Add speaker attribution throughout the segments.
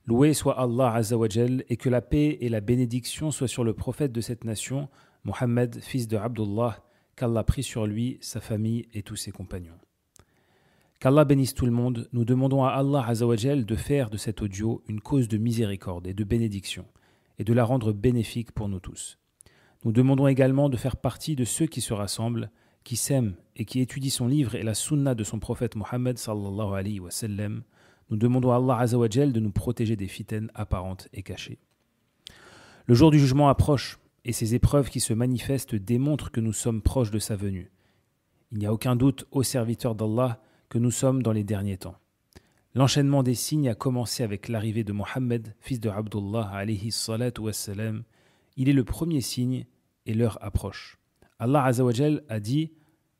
Speaker 1: Loué soit Allah Azza wa Jal et que la paix et la bénédiction soient sur le prophète de cette nation, Mohammed, fils de Abdullah, qu'Allah prie sur lui, sa famille et tous ses compagnons. Qu'Allah bénisse tout le monde, nous demandons à Allah Azza wa Jal de faire de cet audio une cause de miséricorde et de bénédiction et de la rendre bénéfique pour nous tous. Nous demandons également de faire partie de ceux qui se rassemblent, qui s'aiment et qui étudient son livre et la sunna de son prophète Mohammed sallallahu alayhi wa sallam. Nous demandons à Allah Azza wa Jal de nous protéger des fitanes apparentes et cachées. Le jour du jugement approche et ces épreuves qui se manifestent démontrent que nous sommes proches de sa venue. Il n'y a aucun doute, ô serviteurs d'Allah, que nous sommes dans les derniers temps. L'enchaînement des signes a commencé avec l'arrivée de Mohammed, fils de Abdullah alayhi salatu wassalam. Il est le premier signe et l'heure approche. Allah Azza wa Jal a dit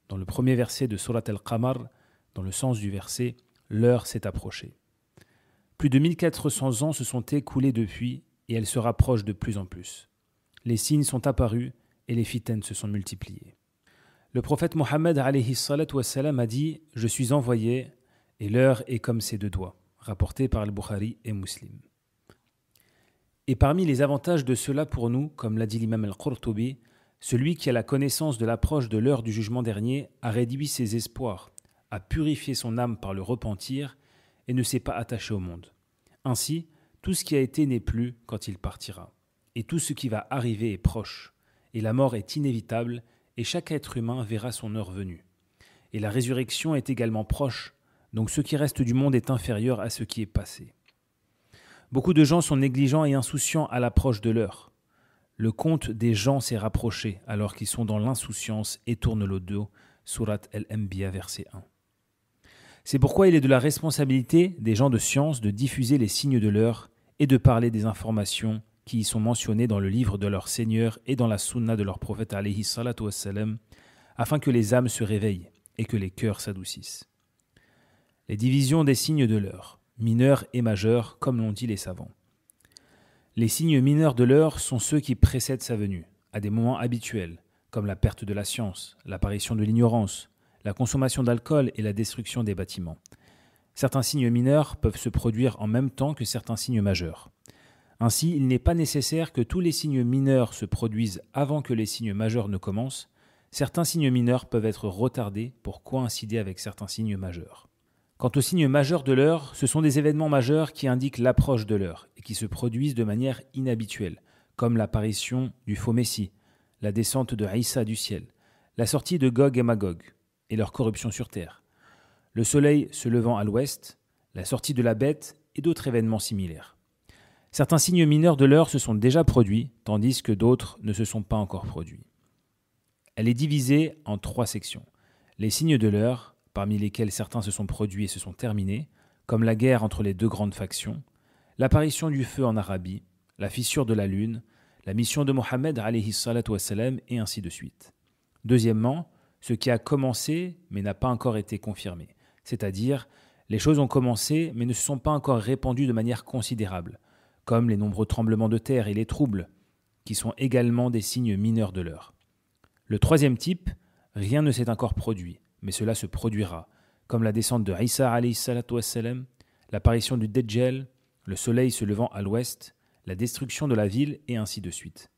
Speaker 1: dans le premier verset de Surat Al-Qamar, dans le sens du verset, l'heure s'est approchée. Plus de 1400 ans se sont écoulés depuis et elle se rapproche de plus en plus. Les signes sont apparus et les fitanes se sont multipliées. Le prophète Mohammed alayhi salatu wassalam a dit « Je suis envoyé et l'heure est comme ses deux doigts », rapporté par Al-Bukhari et Muslim. Et parmi les avantages de cela pour nous, comme l'a dit l'imam Al-Qurtubi, celui qui a la connaissance de l'approche de l'heure du jugement dernier a réduit ses espoirs, a purifié son âme par le repentir et ne s'est pas attaché au monde. Ainsi, tout ce qui a été n'est plus quand il partira. Et tout ce qui va arriver est proche. Et la mort est inévitable et chaque être humain verra son heure venue. Et la résurrection est également proche, donc ce qui reste du monde est inférieur à ce qui est passé. Beaucoup de gens sont négligents et insouciants à l'approche de l'heure. Le compte des gens s'est rapproché alors qu'ils sont dans l'insouciance et tournent le dos. Surat Al-Anbiya, verset 1. C'est pourquoi il est de la responsabilité des gens de science de diffuser les signes de l'heure et de parler des informations qui y sont mentionnées dans le livre de leur Seigneur et dans la sunna de leur prophète alayhi salatu wassalam, afin que les âmes se réveillent et que les cœurs s'adoucissent. Les divisions des signes de l'heure, mineurs et majeurs, comme l'ont dit les savants. Les signes mineurs de l'heure sont ceux qui précèdent sa venue, à des moments habituels, comme la perte de la science, l'apparition de l'ignorance, la consommation d'alcool et la destruction des bâtiments. Certains signes mineurs peuvent se produire en même temps que certains signes majeurs. Ainsi, il n'est pas nécessaire que tous les signes mineurs se produisent avant que les signes majeurs ne commencent. Certains signes mineurs peuvent être retardés pour coïncider avec certains signes majeurs. Quant aux signes majeurs de l'heure, ce sont des événements majeurs qui indiquent l'approche de l'heure et qui se produisent de manière inhabituelle, comme l'apparition du faux Messie, la descente de Isa du ciel, la sortie de Gog et Magog et leur corruption sur terre, le soleil se levant à l'ouest, la sortie de la bête et d'autres événements similaires. Certains signes mineurs de l'heure se sont déjà produits, tandis que d'autres ne se sont pas encore produits. Elle est divisée en 3 sections. Les signes de l'heure, parmi lesquels certains se sont produits et se sont terminés, comme la guerre entre les 2 grandes factions, l'apparition du feu en Arabie, la fissure de la lune, la mission de Mohammed alayhi salatu wassalam, et ainsi de suite. Deuxièmement, ce qui a commencé mais n'a pas encore été confirmé, c'est-à-dire les choses ont commencé mais ne se sont pas encore répandues de manière considérable, comme les nombreux tremblements de terre et les troubles, qui sont également des signes mineurs de l'heure. Le troisième type, rien ne s'est encore produit, mais cela se produira, comme la descente de Isa alayhi salatu wassalam, l'apparition du Dajjal, le soleil se levant à l'ouest, la destruction de la ville, et ainsi de suite.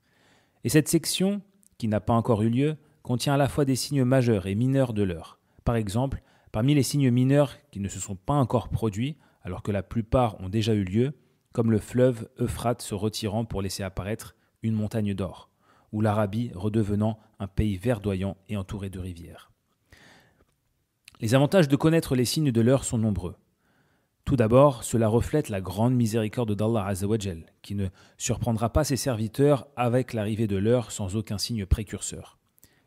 Speaker 1: Et cette section, qui n'a pas encore eu lieu, contient à la fois des signes majeurs et mineurs de l'heure. Par exemple, parmi les signes mineurs qui ne se sont pas encore produits, alors que la plupart ont déjà eu lieu, comme le fleuve Euphrate se retirant pour laisser apparaître une montagne d'or, ou l'Arabie redevenant un pays verdoyant et entouré de rivières. Les avantages de connaître les signes de l'heure sont nombreux. Tout d'abord, cela reflète la grande miséricorde d'Allah Azza wa Jal, qui ne surprendra pas ses serviteurs avec l'arrivée de l'heure sans aucun signe précurseur.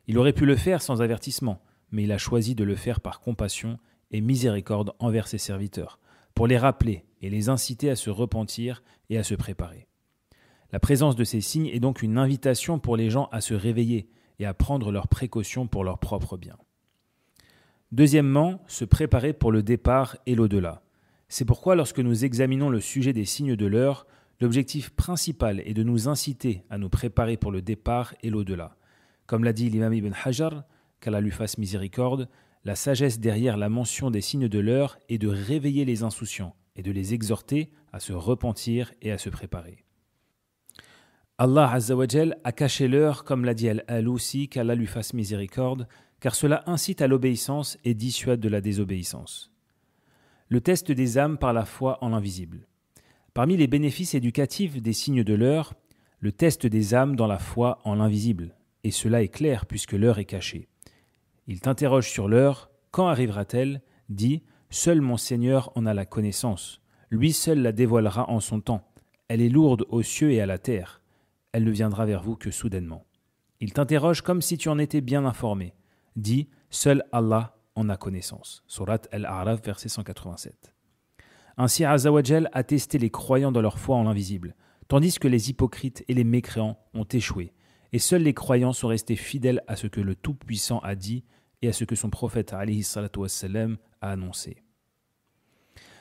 Speaker 1: Il aurait pu le faire sans avertissement, mais il a choisi de le faire par compassion et miséricorde envers ses serviteurs, pour les rappeler et les inciter à se repentir et à se préparer. La présence de ces signes est donc une invitation pour les gens à se réveiller et à prendre leurs précautions pour leur propre bien. Deuxièmement, se préparer pour le départ et l'au-delà. C'est pourquoi lorsque nous examinons le sujet des signes de l'heure, l'objectif principal est de nous inciter à nous préparer pour le départ et l'au-delà. Comme l'a dit l'imam Ibn Hajar, qu'Allah lui fasse miséricorde, la sagesse derrière la mention des signes de l'heure est de réveiller les insouciants et de les exhorter à se repentir et à se préparer. Allah Azza wa Jal a caché l'heure, comme l'a dit Al-Alousi, qu'Allah lui fasse miséricorde, car cela incite à l'obéissance et dissuade de la désobéissance. Le test des âmes par la foi en l'invisible. Parmi les bénéfices éducatifs des signes de l'heure, le test des âmes dans la foi en l'invisible. Et cela est clair puisque l'heure est cachée. Il t'interroge sur l'heure, quand arrivera-t-elle ? Dis, seul mon Seigneur en a la connaissance. Lui seul la dévoilera en son temps. Elle est lourde aux cieux et à la terre. Elle ne viendra vers vous que soudainement. Il t'interroge comme si tu en étais bien informé. Dis, seul Allah en a connaissance. Surat Al-A'raf, verset 187. Ainsi, Azza wa Jal a testé les croyants dans leur foi en l'invisible, tandis que les hypocrites et les mécréants ont échoué, et seuls les croyants sont restés fidèles à ce que le Tout-Puissant a dit et à ce que son prophète alayhi salatu wassalam a annoncé.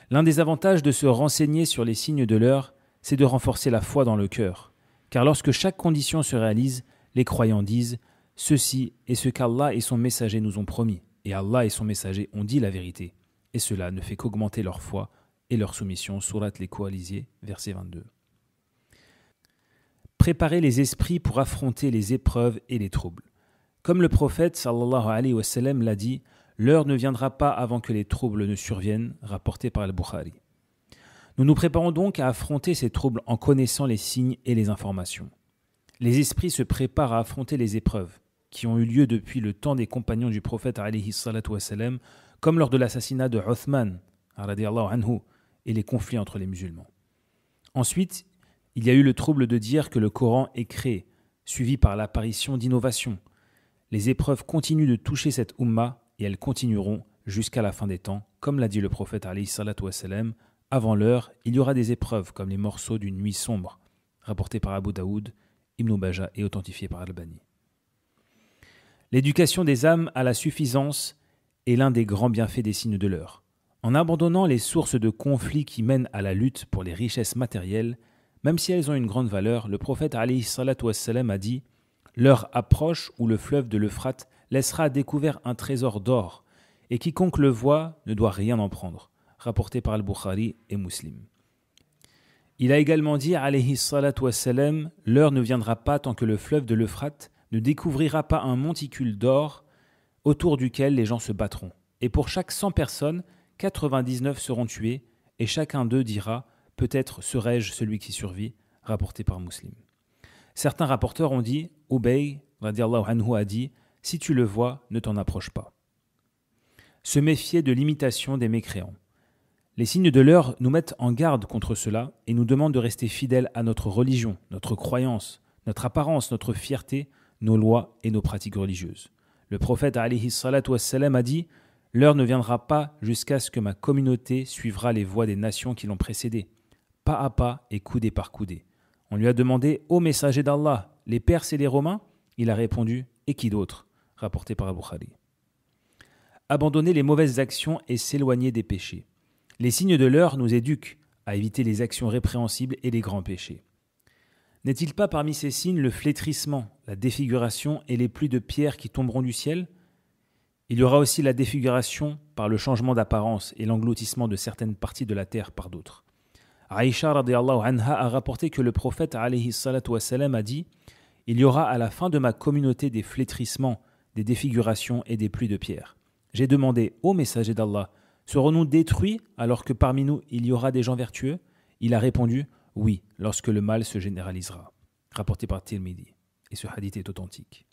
Speaker 1: L'un des avantages de se renseigner sur les signes de l'heure, c'est de renforcer la foi dans le cœur, car lorsque chaque condition se réalise, les croyants disent « Ceci est ce qu'Allah et son messager nous ont promis, et Allah et son messager ont dit la vérité, et cela ne fait qu'augmenter leur foi et leur soumission. » Surat les Coalisiers, verset 22. Préparer les esprits pour affronter les épreuves et les troubles. Comme le prophète sallallahu alayhi wa sallam l'a dit, l'heure ne viendra pas avant que les troubles ne surviennent, rapporté par Al-Bukhari. Nous nous préparons donc à affronter ces troubles en connaissant les signes et les informations. Les esprits se préparent à affronter les épreuves qui ont eu lieu depuis le temps des compagnons du prophète alayhi salatu wa sallam, comme lors de l'assassinat de Uthman radiyallahu anhu et les conflits entre les musulmans. Ensuite, il y a eu le trouble de dire que le Coran est créé, suivi par l'apparition d'innovations. Les épreuves continuent de toucher cette Ummah et elles continueront jusqu'à la fin des temps, comme l'a dit le prophète alayhi salatu wa sallam. Avant l'heure, il y aura des épreuves comme les morceaux d'une nuit sombre, rapporté par Abu Daoud, Ibn Baja et authentifié par Al-Albani. L'éducation des âmes à la suffisance est l'un des grands bienfaits des signes de l'heure. En abandonnant les sources de conflits qui mènent à la lutte pour les richesses matérielles, même si elles ont une grande valeur, le prophète alayhi salatu wassalam a dit « L'heure approche où le fleuve de l'Euphrate laissera à découvert un trésor d'or, et quiconque le voit ne doit rien en prendre. » Rapporté par Al-Bukhari et Muslim. Il a également dit alayhi salatu wassalam, « L'heure ne viendra pas tant que le fleuve de l'Euphrate ne découvrira pas un monticule d'or autour duquel les gens se battront. Et pour chaque 100 personnes, 99 seront tués, et chacun d'eux dira « Peut-être serai-je celui qui survit », rapporté par Muslim. Certains rapporteurs ont dit « Ubay radiallahu anhu a dit « Si tu le vois, ne t'en approche pas ». Se méfier de l'imitation des mécréants. Les signes de l'heure nous mettent en garde contre cela et nous demandent de rester fidèles à notre religion, notre croyance, notre apparence, notre fierté, nos lois et nos pratiques religieuses. Le prophète alayhi salatu wassalam a dit « L'heure ne viendra pas jusqu'à ce que ma communauté suivra les voies des nations qui l'ont précédée, pas à pas et coudée par coudée. » On lui a demandé « Ô messager d'Allah, les Perses et les Romains ?» Il a répondu « Et qui d'autre ?» Rapporté par Al-Bukhari. Abandonner les mauvaises actions et s'éloigner des péchés. Les signes de l'heure nous éduquent à éviter les actions répréhensibles et les grands péchés. N'est-il pas parmi ces signes le flétrissement, la défiguration et les pluies de pierres qui tomberont du ciel ? Il y aura aussi la défiguration par le changement d'apparence et l'engloutissement de certaines parties de la terre par d'autres. Aïcha radiyallahu anha a rapporté que le prophète alayhi salatu wassalam a dit « Il y aura à la fin de ma communauté des flétrissements, des défigurations et des pluies de pierres. J'ai demandé au messager d'Allah, serons-nous détruits alors que parmi nous il y aura des gens vertueux ? Il a répondu « Oui, lorsque le mal se généralisera », rapporté par Tirmidhi. Et ce hadith est authentique.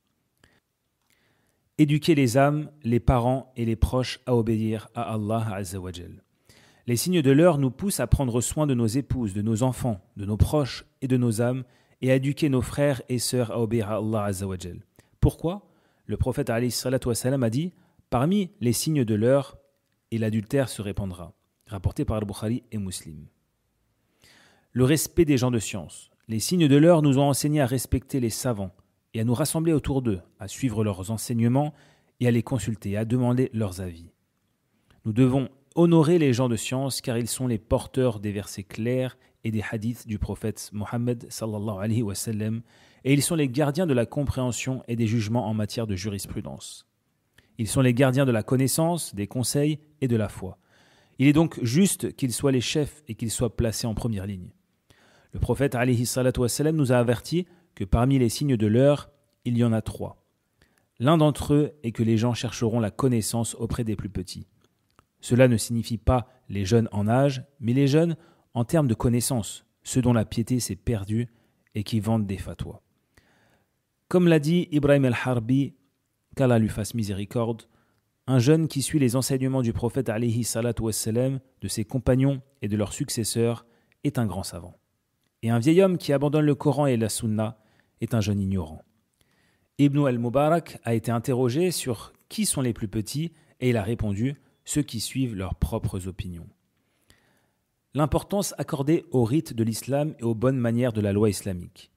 Speaker 1: Éduquer les âmes, les parents et les proches à obéir à Allah Azza wa Jal. Les signes de l'heure nous poussent à prendre soin de nos épouses, de nos enfants, de nos proches et de nos âmes et à éduquer nos frères et sœurs à obéir à Allah Azza wa Jal. Pourquoi ? Le prophète alayhi salatu wassalam a dit « Parmi les signes de l'heure, et l'adultère se répandra », rapporté par Al-Bukhari et Muslim. Le respect des gens de science. Les signes de l'heure nous ont enseigné à respecter les savants et à nous rassembler autour d'eux, à suivre leurs enseignements et à les consulter, à demander leurs avis. Nous devons honorer les gens de science car ils sont les porteurs des versets clairs et des hadiths du prophète Mohammed sallallahu alayhi wa sallam et ils sont les gardiens de la compréhension et des jugements en matière de jurisprudence. Ils sont les gardiens de la connaissance, des conseils et de la foi. Il est donc juste qu'ils soient les chefs et qu'ils soient placés en première ligne. Le prophète alayhi salatu wassalam nous a averti que parmi les signes de l'heure, il y en a 3. L'un d'entre eux est que les gens chercheront la connaissance auprès des plus petits. Cela ne signifie pas les jeunes en âge, mais les jeunes en termes de connaissance, ceux dont la piété s'est perdue et qui vendent des fatwas. Comme l'a dit Ibrahim al-Harbi, qu'Allah lui fasse miséricorde, un jeune qui suit les enseignements du prophète alayhi salatu wassalam, de ses compagnons et de leurs successeurs, est un grand savant. Et un vieil homme qui abandonne le Coran et la Sunna est un jeune ignorant. Ibn al-Mubarak a été interrogé sur qui sont les plus petits et il a répondu « ceux qui suivent leurs propres opinions ». L'importance accordée au rite de l'islam et aux bonnes manières de la loi islamique.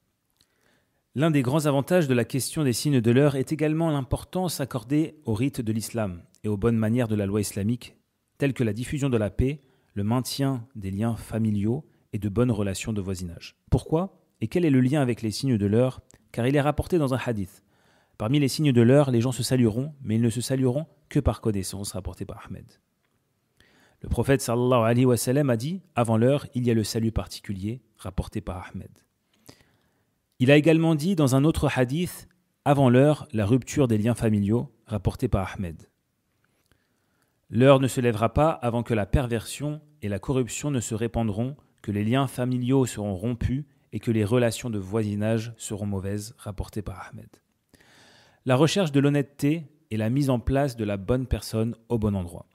Speaker 1: L'un des grands avantages de la question des signes de l'heure est également l'importance accordée au rite de l'islam et aux bonnes manières de la loi islamique, telles que la diffusion de la paix, le maintien des liens familiaux et de bonnes relations de voisinage. Pourquoi et quel est le lien avec les signes de l'heure? Car il est rapporté dans un hadith. Parmi les signes de l'heure, les gens se salueront, mais ils ne se salueront que par connaissance, rapporté par Ahmed. Le prophète sallallahu alayhi wa sallam a dit « Avant l'heure, il y a le salut particulier », rapporté par Ahmed. Il a également dit dans un autre hadith « Avant l'heure, la rupture des liens familiaux », rapporté par Ahmed. L'heure ne se lèvera pas avant que la perversion et la corruption ne se répandront, que les liens familiaux seront rompus et que les relations de voisinage seront mauvaises, rapporté par Ahmed. La recherche de l'honnêteté et la mise en place de la bonne personne au bon endroit.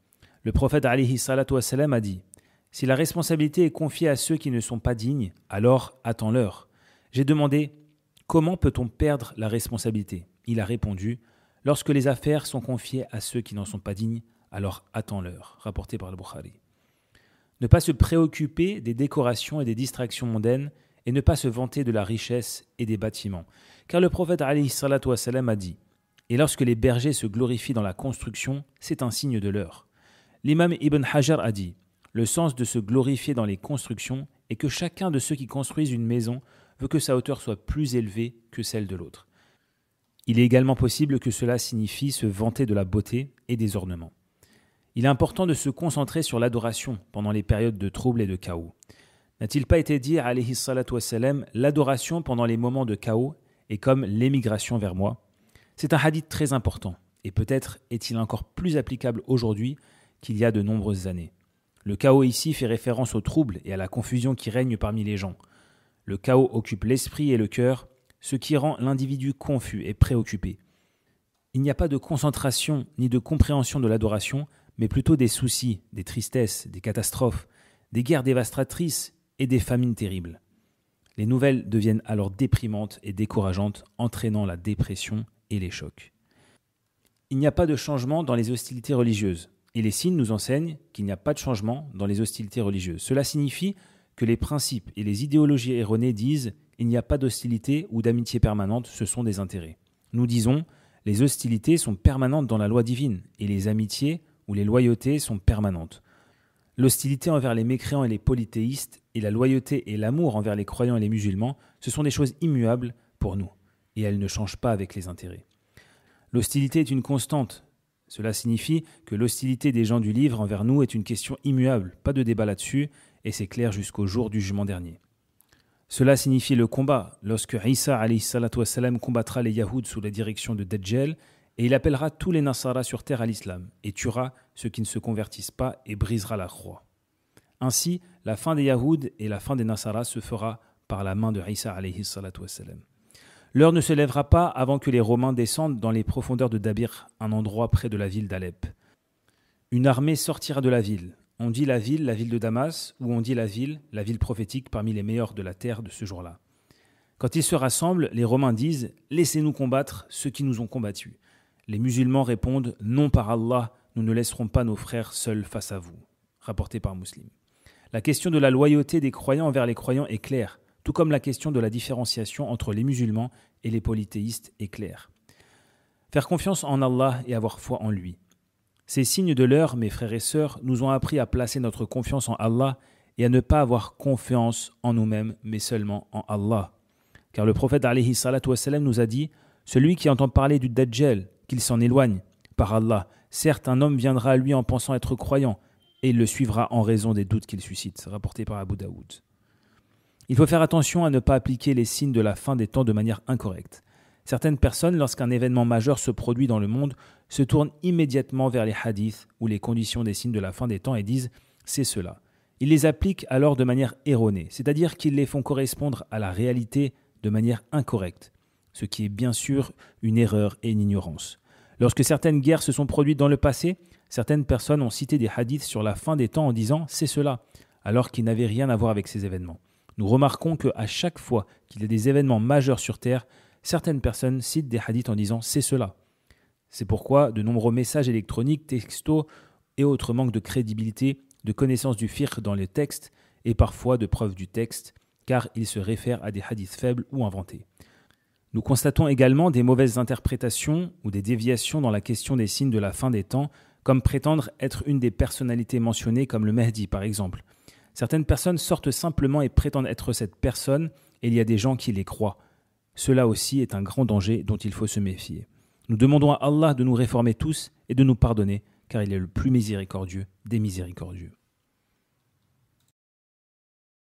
Speaker 1: Le prophète alayhi salatu wassalam a dit « Si la responsabilité est confiée à ceux qui ne sont pas dignes, alors attends-leur. » J'ai demandé « Comment peut-on perdre la responsabilité ?» Il a répondu « Lorsque les affaires sont confiées à ceux qui n'en sont pas dignes, alors attends-leur. » Rapporté par le Bukhari. Ne pas se préoccuper des décorations et des distractions mondaines et ne pas se vanter de la richesse et des bâtiments. Car le prophète alayhi salatu wassalam a dit « Et lorsque les bergers se glorifient dans la construction, c'est un signe de l'heure. » L'imam Ibn Hajar a dit « Le sens de se glorifier dans les constructions est que chacun de ceux qui construisent une maison veut que sa hauteur soit plus élevée que celle de l'autre. Il est également possible que cela signifie se vanter de la beauté et des ornements. Il est important de se concentrer sur l'adoration pendant les périodes de trouble et de chaos. N'a-t-il pas été dit, alayhi salatu wassalam, l'adoration pendant les moments de chaos est comme l'émigration vers moi? C'est un hadith très important, et peut-être est-il encore plus applicable aujourd'hui qu'il y a de nombreuses années. Le chaos ici fait référence au trouble et à la confusion qui règne parmi les gens. Le chaos occupe l'esprit et le cœur, ce qui rend l'individu confus et préoccupé. Il n'y a pas de concentration ni de compréhension de l'adoration, mais plutôt des soucis, des tristesses, des catastrophes, des guerres dévastatrices et des famines terribles. Les nouvelles deviennent alors déprimantes et décourageantes, entraînant la dépression et les chocs. Il n'y a pas de changement dans les hostilités religieuses, et les signes nous enseignent qu'il n'y a pas de changement dans les hostilités religieuses. Cela signifie que les principes et les idéologies erronées disent « il n'y a pas d'hostilité ou d'amitié permanente, ce sont des intérêts ». Nous disons « les hostilités sont permanentes dans la loi divine, et les amitiés ou les loyautés sont permanentes. L'hostilité envers les mécréants et les polythéistes et la loyauté et l'amour envers les croyants et les musulmans, ce sont des choses immuables pour nous, et elles ne changent pas avec les intérêts. L'hostilité est une constante. Cela signifie que l'hostilité des gens du livre envers nous est une question immuable, pas de débat là-dessus, et c'est clair jusqu'au jour du jugement dernier. Cela signifie le combat, lorsque Isa alayhi salatu wassalam combattra les Yahouds sous la direction de Dajjal, et il appellera tous les Nasara sur terre à l'islam, et tuera ceux qui ne se convertissent pas et brisera la croix. Ainsi, la fin des Yahouds et la fin des Nasara se fera par la main de Isa alayhi salatu wassalam. L'heure ne se lèvera pas avant que les Romains descendent dans les profondeurs de Dabir, un endroit près de la ville d'Alep. Une armée sortira de la ville. On dit la ville de Damas, ou on dit la ville prophétique parmi les meilleurs de la terre de ce jour-là. Quand ils se rassemblent, les Romains disent « Laissez-nous combattre ceux qui nous ont combattus ». Les musulmans répondent « Non, par Allah, nous ne laisserons pas nos frères seuls face à vous », rapporté par Muslim. La question de la loyauté des croyants envers les croyants est claire, tout comme la question de la différenciation entre les musulmans et les polythéistes est claire. Faire confiance en Allah et avoir foi en lui. Ces signes de l'heure, mes frères et sœurs, nous ont appris à placer notre confiance en Allah et à ne pas avoir confiance en nous-mêmes, mais seulement en Allah. Car le prophète alayhi salatu wassalam nous a dit « Celui qui entend parler du Dajjal, qu'il s'en éloigne. Par Allah, certes un homme viendra à lui en pensant être croyant, et il le suivra en raison des doutes qu'il suscite, rapporté par Abu Daoud. Il faut faire attention à ne pas appliquer les signes de la fin des temps de manière incorrecte. Certaines personnes, lorsqu'un événement majeur se produit dans le monde, se tournent immédiatement vers les hadiths ou les conditions des signes de la fin des temps et disent « c'est cela ». Ils les appliquent alors de manière erronée, c'est-à-dire qu'ils les font correspondre à la réalité de manière incorrecte, ce qui est bien sûr une erreur et une ignorance. Lorsque certaines guerres se sont produites dans le passé, certaines personnes ont cité des hadiths sur la fin des temps en disant « c'est cela », alors qu'ils n'avaient rien à voir avec ces événements. Nous remarquons qu'à chaque fois qu'il y a des événements majeurs sur Terre, certaines personnes citent des hadiths en disant « c'est cela ». C'est pourquoi de nombreux messages électroniques, textos et autres manquent de crédibilité, de connaissance du fiqh dans les textes et parfois de preuves du texte, car ils se réfèrent à des hadiths faibles ou inventés. Nous constatons également des mauvaises interprétations ou des déviations dans la question des signes de la fin des temps, comme prétendre être une des personnalités mentionnées comme le Mahdi par exemple. Certaines personnes sortent simplement et prétendent être cette personne et il y a des gens qui les croient. Cela aussi est un grand danger dont il faut se méfier. Nous demandons à Allah de nous réformer tous et de nous pardonner, car il est le plus miséricordieux des miséricordieux.